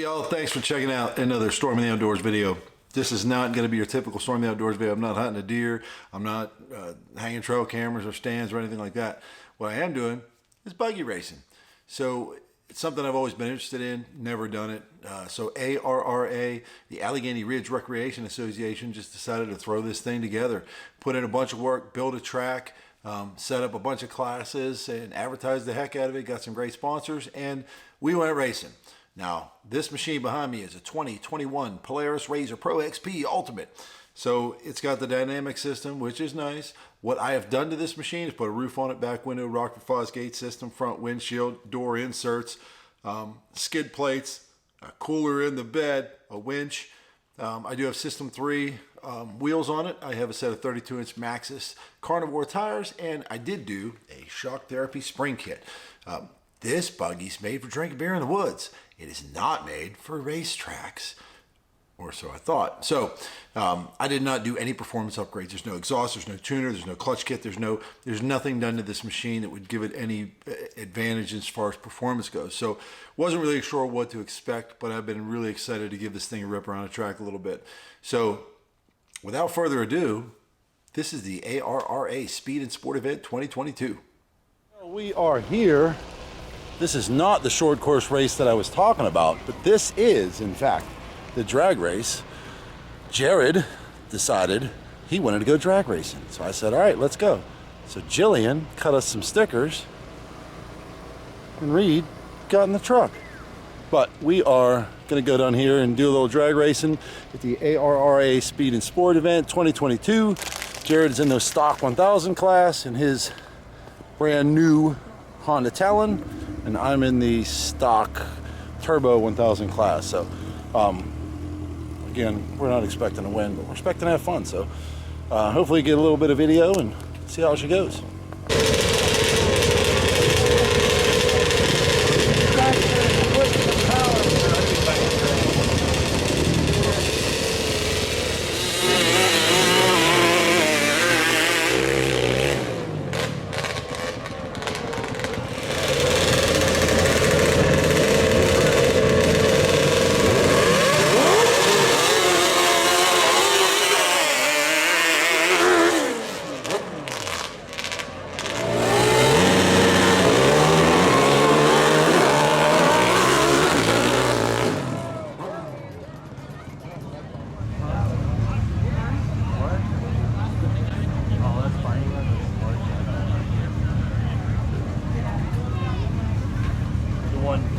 y'all, thanks for checking out another Storm in the Outdoors video. This is not going to be your typical Storm in the Outdoors video. I'm not hunting a deer. I'm not hanging trail cameras or stands or anything like that. What I am doing is buggy racing. So it's something I've always been interested in, never done it. So ARRA, the Allegheny Ridge Recreation Association, just decided to throw this thing together, put in a bunch of work, build a track, set up a bunch of classes and advertise the heck out of it, got some great sponsors, and we went racing. Now, this machine behind me is a 2021 Polaris RZR Pro XP Ultimate. So it's got the dynamic system, which is nice. What I have done to this machine is put a roof on it, back window, Rockford Fosgate system, front windshield, door inserts, skid plates, a cooler in the bed, a winch. I do have System 3 wheels on it. I have a set of 32-inch Maxxis Carnivore tires, and I did do a shock therapy spring kit. This buggy's made for drinking beer in the woods. It is not made for racetracks, or so I thought. So I did not do any performance upgrades. There's no exhaust, there's no tuner, there's no clutch kit, there's nothing done to this machine that would give it any advantage as far as performance goes. So wasn't really sure what to expect, but I've been really excited to give this thing a rip around the track a little bit. So without further ado, this is the ARRA Speed and Sport Event 2022. We are here. This is not the short course race that I was talking about, but this is, in fact, the drag race. Jared decided he wanted to go drag racing. So I said, all right, let's go. So Jillian cut us some stickers and Reed got in the truck. But we are going to go down here and do a little drag racing at the ARRA Speed and Sport Event 2022. Jared's in the stock 1000 class in his brand new Honda Talon, and I'm in the stock turbo 1000 class. So again, we're not expecting to win, but we're expecting to have fun. So hopefully get a little bit of video and see how she goes.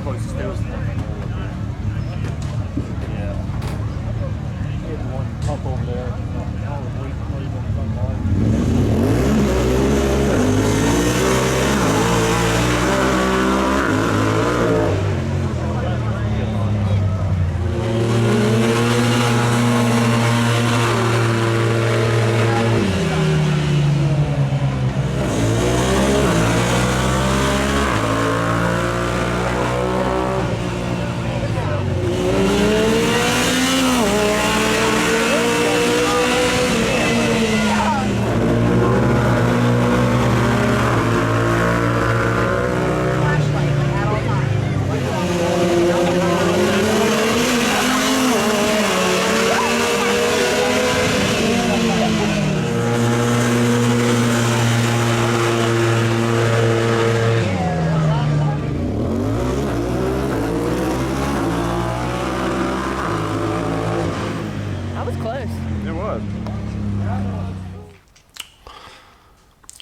Closest to us. Yeah. Get one pump over there.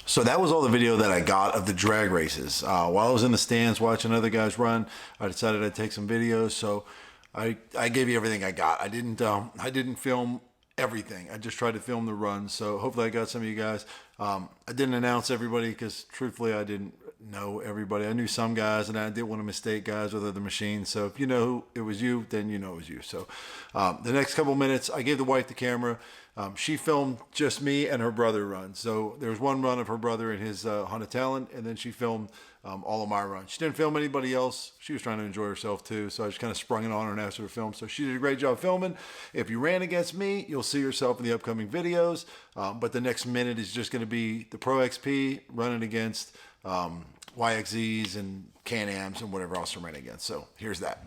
So that was all the video that I got of the drag races. While I was in the stands watching other guys run, I decided I'd take some videos. So I gave you everything I got. I didn't film everything. I just tried to film the run. So hopefully I got some of you guys. I didn't announce everybody because truthfully I didn't know everybody. I knew some guys and I didn't want to mistake guys with other machines. So if you know it was you, then you know it was you. So the next couple minutes, I gave the wife the camera. She filmed just me and her brother run. So there was one run of her brother in his Honda Talon, and then she filmed all of my runs. She didn't film anybody else. She was trying to enjoy herself too, so I just kind of sprung it on her and asked her to film. So she did a great job filming. If you ran against me, you'll see yourself in the upcoming videos. But the next minute is just going to be the Pro XP running against YXZs and Can-Ams and whatever else I'm running against. So here's that.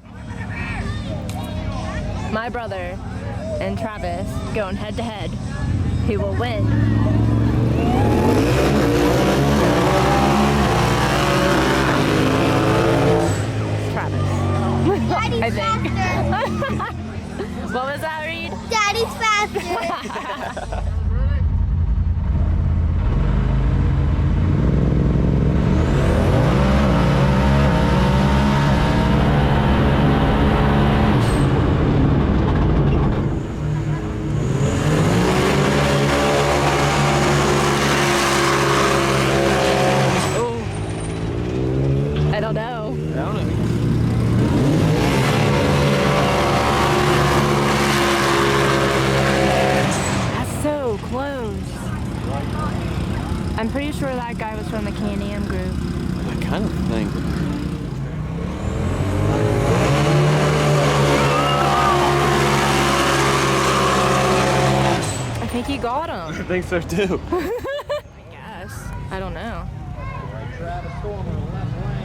my brother and Travis going head to head. Who will win? Travis. Daddy's I think. faster. What was that, Reed? Daddy's faster. I don't know. That's so close. I'm pretty sure that guy was from the Can-Am group. I kind of think. I think he got him. I think so too. I guess. I don't know. Travis Stormin, left lane.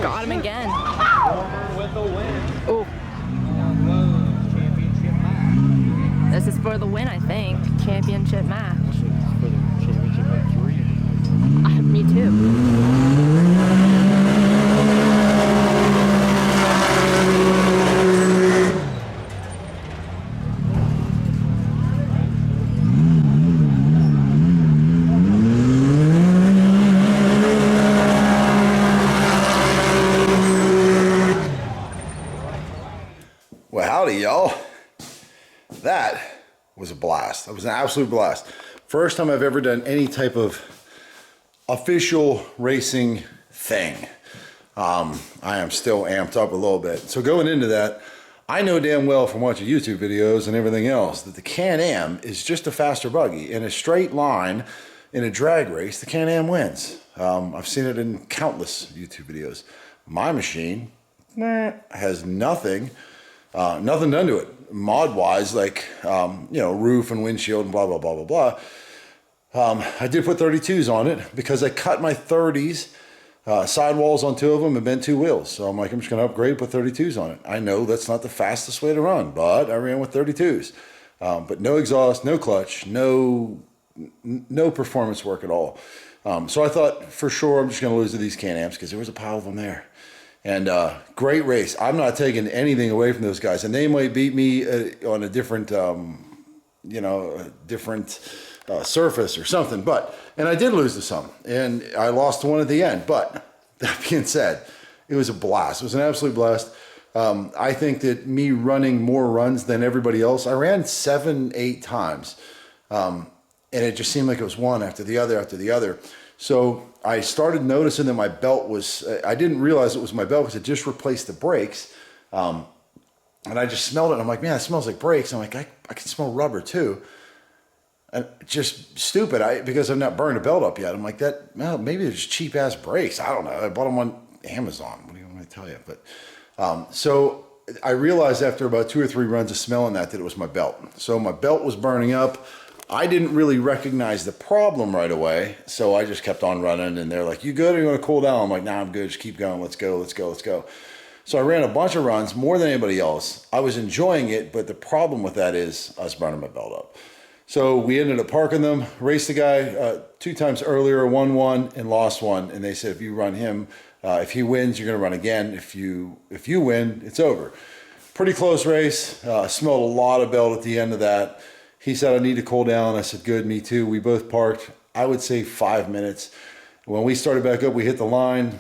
Got him again. Stormin with the win. Oh, Championship match. this is for the win, I think. Championship match. For the championship by 3. Me too. Well, howdy, y'all. That was a blast. That was an absolute blast. First time I've ever done any type of official racing thing. I am still amped up a little bit. So going into that, I know damn well from watching YouTube videos and everything else that the Can-Am is just a faster buggy. In a straight line, in a drag race, the Can-Am wins. I've seen it in countless YouTube videos. My machine has nothing done to it. Mod-wise, like, roof and windshield and blah, blah, blah, blah, blah. I did put 32s on it because I cut my 30s sidewalls on 2 of them and bent 2 wheels. So I'm like, I'm just going to upgrade, put 32s on it. I know that's not the fastest way to run, but I ran with 32s. But no exhaust, no clutch, no performance work at all. So I thought for sure I'm just going to lose to these Can-Ams because there was a pile of them there. And great race. I'm not taking anything away from those guys. And they might beat me on a different, surface or something. And I did lose to some. And I lost to one at the end. But that being said, it was a blast. It was an absolute blast. I think that me running more runs than everybody else, I ran 7, 8 times. And it just seemed like it was one after the other after the other. So I started noticing that my belt was, I didn't realize it was my belt because it just replaced the brakes. And I just smelled it and I'm like, man, it smells like brakes. I'm like, I can smell rubber too. And just stupid, because I've not burned a belt up yet. I'm like, maybe they're just cheap ass brakes. I don't know. I bought them on Amazon. What do you want me to tell you? But so I realized after about 2 or 3 runs of smelling that it was my belt. So my belt was burning up. I didn't really recognize the problem right away, so I just kept on running, and they're like, you good or you want to cool down? I'm like, nah, I'm good, just keep going, let's go, let's go, let's go. So I ran a bunch of runs, more than anybody else. I was enjoying it, but the problem with that is I was burning my belt up. So we ended up parking them, raced the guy 2 times earlier, won 1 and lost 1, and they said if you run him, if he wins, you're going to run again. If you win, it's over. Pretty close race, smelled a lot of belt at the end of that. He said, I need to cool down. I said, good, me too. We both parked, I would say 5 minutes. When we started back up, we hit the line.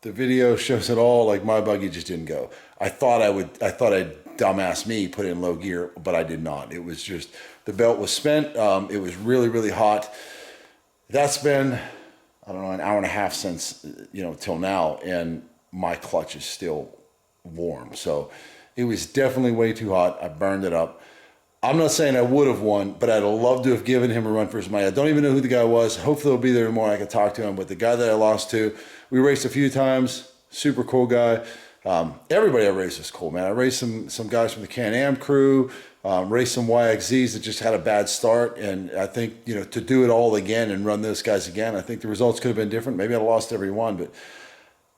The video shows it all, like my buggy just didn't go. I thought I'd dumbass me put it in low gear, but I did not. It was just, the belt was spent. It was really, really hot. That's been, I don't know, an hour and a half since, till now. And my clutch is still warm. So it was definitely way too hot. I burned it up. I'm not saying I would have won, but I'd love to have given him a run for his money. I don't even know who the guy was. Hopefully he'll be there tomorrow. I can talk to him. But the guy that I lost to, we raced a few times. Super cool guy. Everybody I raced is cool, man. I raced some guys from the Can-Am crew. Raced some YXZs that just had a bad start, and I think, you know, to do it all again and run those guys again, I think the results could have been different. Maybe I'd have lost every one, but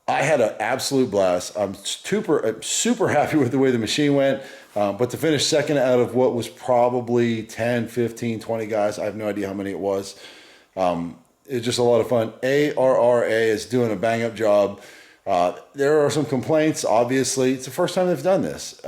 I had an absolute blast. I'm super happy with the way the machine went, but to finish second out of what was probably 10, 15, 20 guys, I have no idea how many it was. It's just a lot of fun. ARRA is doing a bang-up job. There are some complaints, obviously. It's the first time they've done this.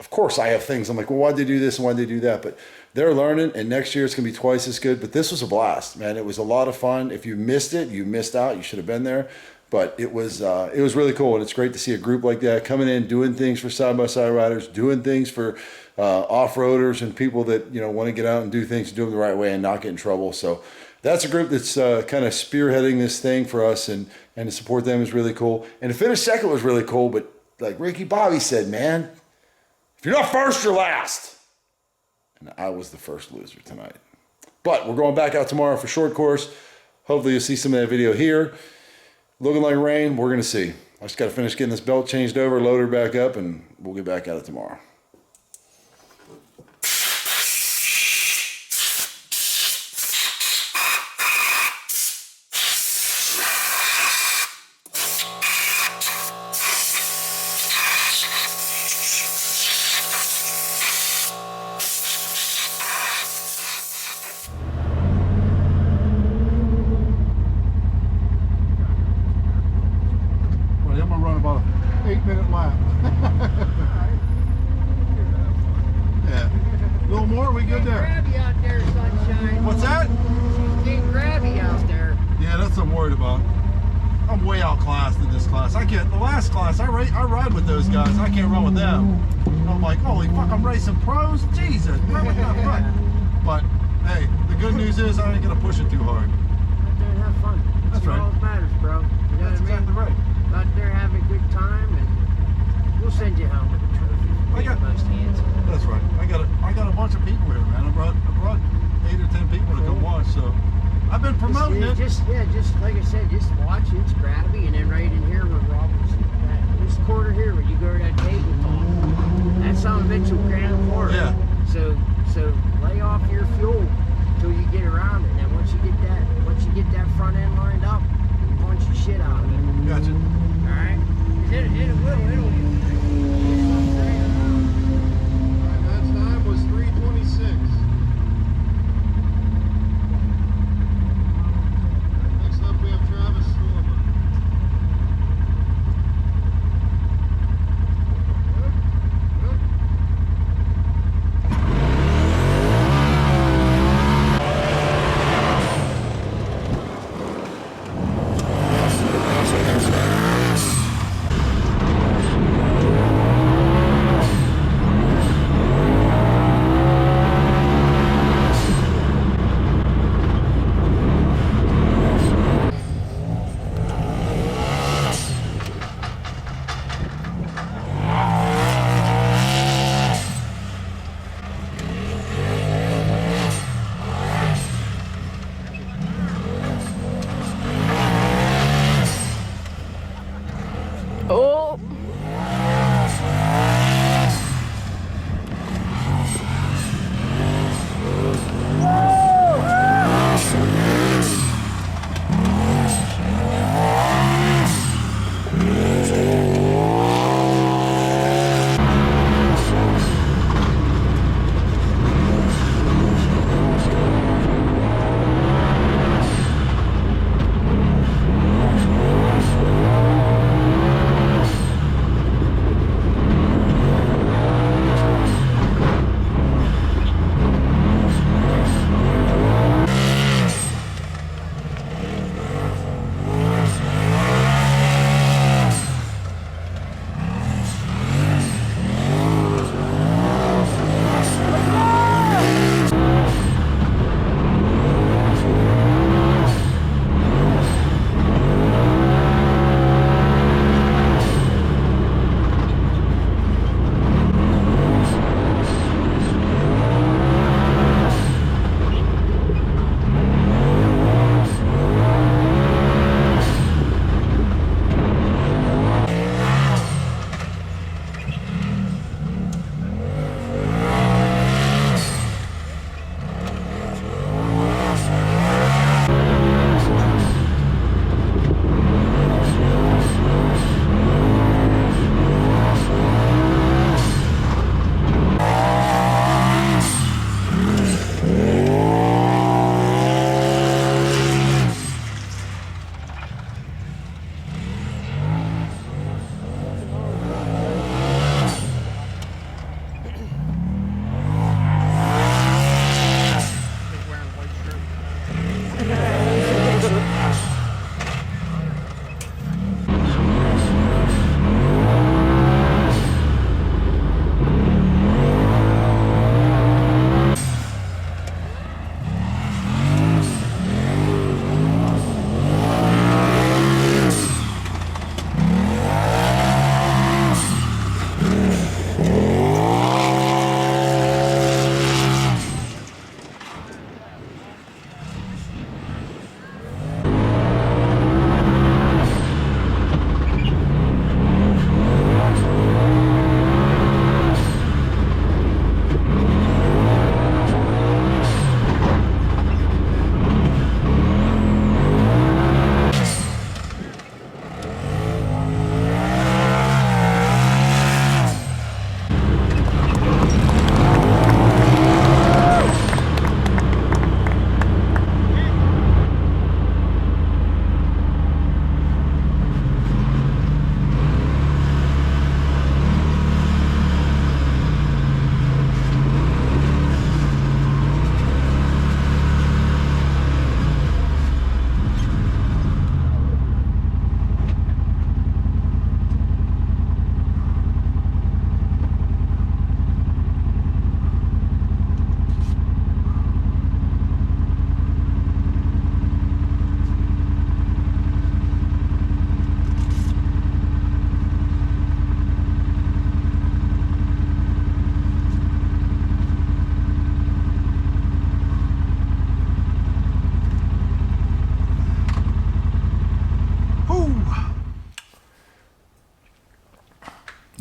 Of course, I have things. I'm like, well, why'd they do this and why'd they do that? But they're learning, and next year it's going to be twice as good. But this was a blast, man. It was a lot of fun. If you missed it, you missed out. You should have been there. But it was really cool, and it's great to see a group like that coming in, doing things for side-by-side riders, doing things for off-roaders and people that, you know, want to get out and do things, do them the right way and not get in trouble. So that's a group that's kind of spearheading this thing for us, and to support them is really cool. And to finish second was really cool, but like Ricky Bobby said, man, if you're not first, you're last. And I was the first loser tonight. But we're going back out tomorrow for short course. Hopefully you'll see some of that video here. Looking like rain, we're going to see. I just got to finish getting this belt changed over, load her back up, and we'll get back at it tomorrow. I'm gonna run about an 8-minute lap. Yeah. A little more, we good there? Grabby out there, sunshine. What's that? Getting grabby out there. Yeah, that's what I'm worried about. I'm way outclassed in this class. The last class, I ride with those guys. I can't run with them. I'm like, holy fuck, I'm racing pros? Jesus, run with that foot. But, hey, the good news is I ain't gonna push it too hard. Out there and have fun. That's right. all that matters, bro. You know That's what I mean? exactly right. Out there having a good time, and we'll send you home with a trophy. I got- most hands. That's right. I got a bunch of people here, man. I brought 8 or 10 people to come watch, so I've been promoting it. Just like I said, just watch it. It's grabby, and then right in here where Robert's this quarter here, when you go to that tabletop, that's on eventual ground floor. Yeah. So lay off your fuel till you get around it. And once you get that front end lined up, you punch the shit out of it. Gotcha. All right. It'll. That time was 3:26. Next up we have Travis Stormin.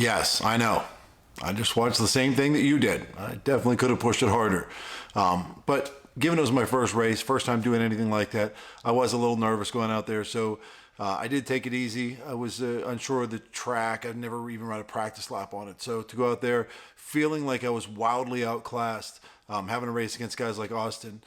Yes, I know. I just watched the same thing that you did. I definitely could have pushed it harder. But given it was my first race, first time doing anything like that, I was a little nervous going out there. So I did take it easy. I was unsure of the track. I've never even run a practice lap on it. So to go out there feeling like I was wildly outclassed, having a race against guys like Austin,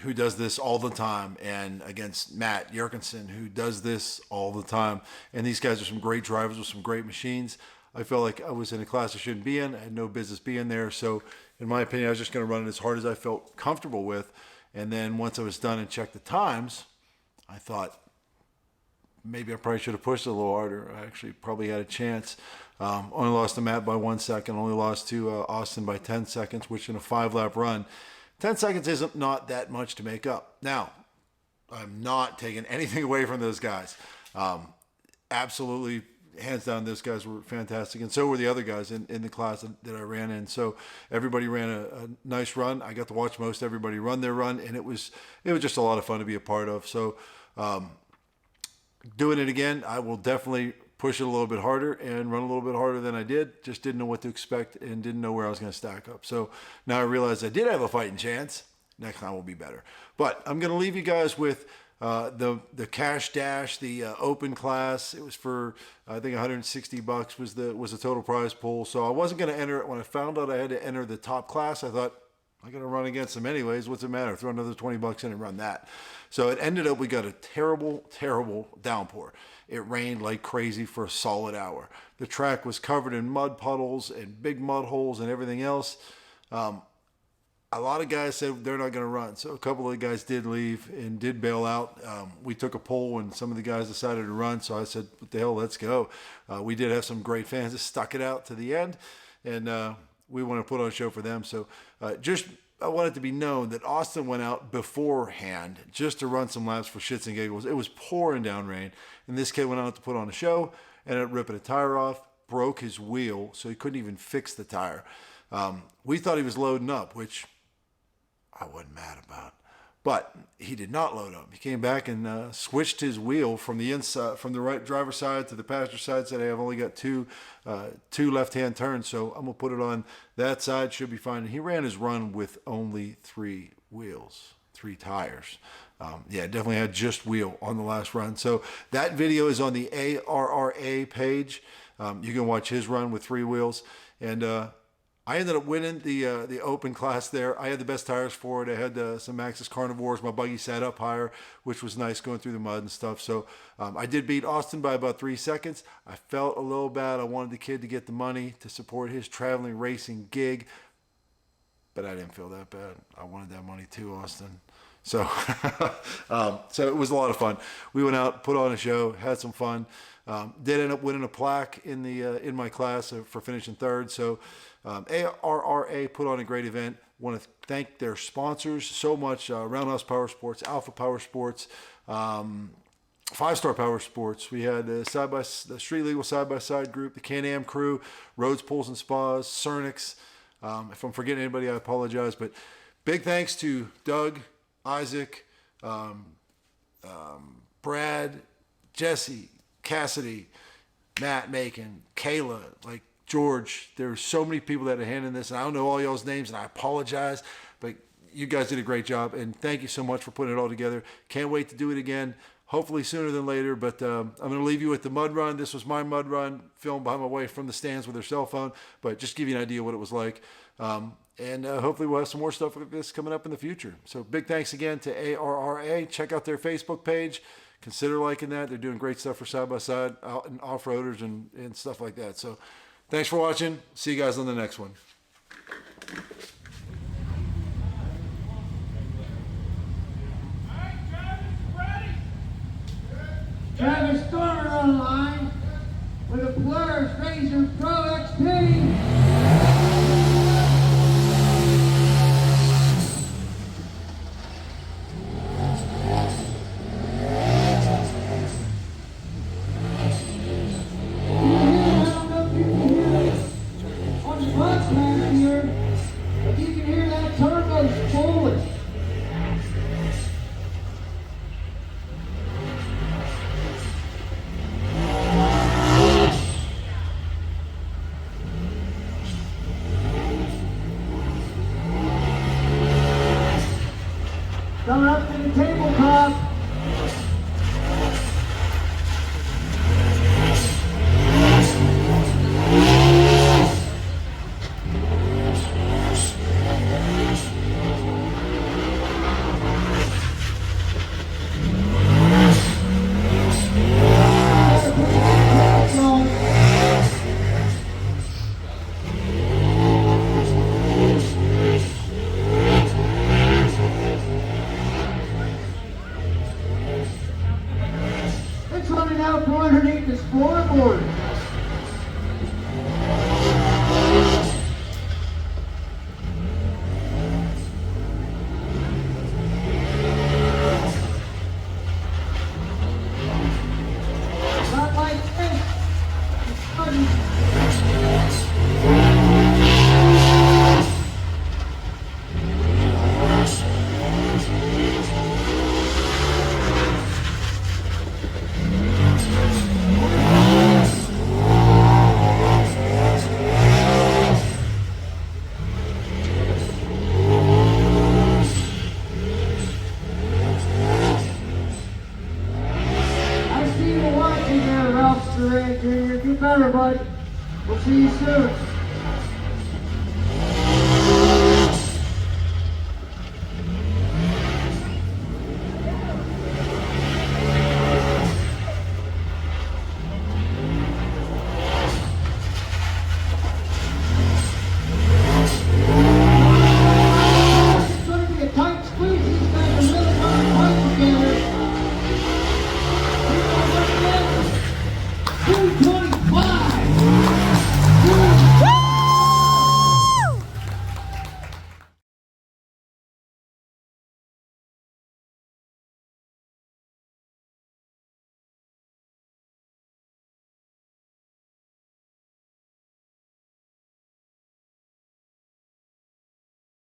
who does this all the time, and against Matt Yerkinson, who does this all the time. And these guys are some great drivers with some great machines. I felt like I was in a class I shouldn't be in. I had no business being there. So in my opinion, I was just going to run it as hard as I felt comfortable with. And then once I was done and checked the times, I thought maybe I probably should have pushed it a little harder. I actually probably had a chance. Only lost to Matt by 1 second. Only lost to Austin by 10 seconds, which in a 5-lap run, 10 seconds isn't not that much to make up. Now, I'm not taking anything away from those guys. Absolutely, hands down, those guys were fantastic. And so were the other guys in the class that I ran in. So everybody ran a nice run. I got to watch most everybody run their run, and it was just a lot of fun to be a part of. So doing it again, I will definitely push it a little bit harder and run a little bit harder than I did. Just didn't know what to expect and didn't know where I was going to stack up. So now I realize I did have a fighting chance. Next time will be better. But I'm going to leave you guys with the cash dash, the open class. It was for I think $160 was the total prize pool. So I wasn't going to enter it. When I found out I had to enter the top class, I thought I'm going to run against them anyways. What's it matter? Throw another $20 in and run that. So it ended up we got a terrible downpour. It rained like crazy for a solid hour. The track was covered in mud puddles and big mud holes and everything else. A lot of guys said they're not going to run. So a couple of the guys did leave and did bail out. We took a poll and some of the guys decided to run. So I said, what the hell, let's go. We did have some great fans that stuck it out to the end. And we want to put on a show for them. So I want it to be known that Austin went out beforehand just to run some laps for shits and giggles. It was pouring down rain. And this kid went out to put on a show, ended up ripping a tire off, broke his wheel, so he couldn't even fix the tire. We thought he was loading up, which I wasn't mad about. But he did not load up. He came back and switched his wheel from the inside, from the right driver's side to the passenger side. Said, hey, I've only got two left-hand turns, so I'm gonna put it on that side. Should be fine. And he ran his run with only 3 wheels, 3 tires. Yeah, definitely had just wheel on the last run. So that video is on the ARRA page. You can watch his run with 3 wheels. And I ended up winning the open class there. I had the best tires for it. I had some Maxxis Carnivores. My buggy sat up higher, which was nice going through the mud and stuff. So I did beat Austin by about 3 seconds. I felt a little bad. I wanted the kid to get the money to support his traveling racing gig. But I didn't feel that bad. I wanted that money too, Austin. So, so it was a lot of fun. We went out, put on a show, had some fun. Did end up winning a plaque in my class for finishing 3rd. So ARRA put on a great event. Want to thank their sponsors so much: Roundhouse Power Sports, Alpha Power Sports, 5-Star Power Sports. We had the Street Legal side-by-side group, the Can-Am crew, Roads, Pools, and Spas, Cernix. If I'm forgetting anybody, I apologize. But big thanks to Doug, Isaac, Brad, Jesse, Cassidy, Matt Macon, Kayla, like George. There's so many people that are handling this, and I don't know all y'all's names, and I apologize, but you guys did a great job, and thank you so much for putting it all together. Can't wait to do it again, hopefully sooner than later, but I'm going to leave you with the mud run. This was my mud run, filmed by my wife from the stands with her cell phone, but just give you an idea what it was like. And hopefully we'll have some more stuff like this coming up in the future. So big thanks again to ARRA. Check out their Facebook page. Consider liking that. They're doing great stuff for side-by-side and off-roaders and stuff like that. So thanks for watching. See you guys on the next one.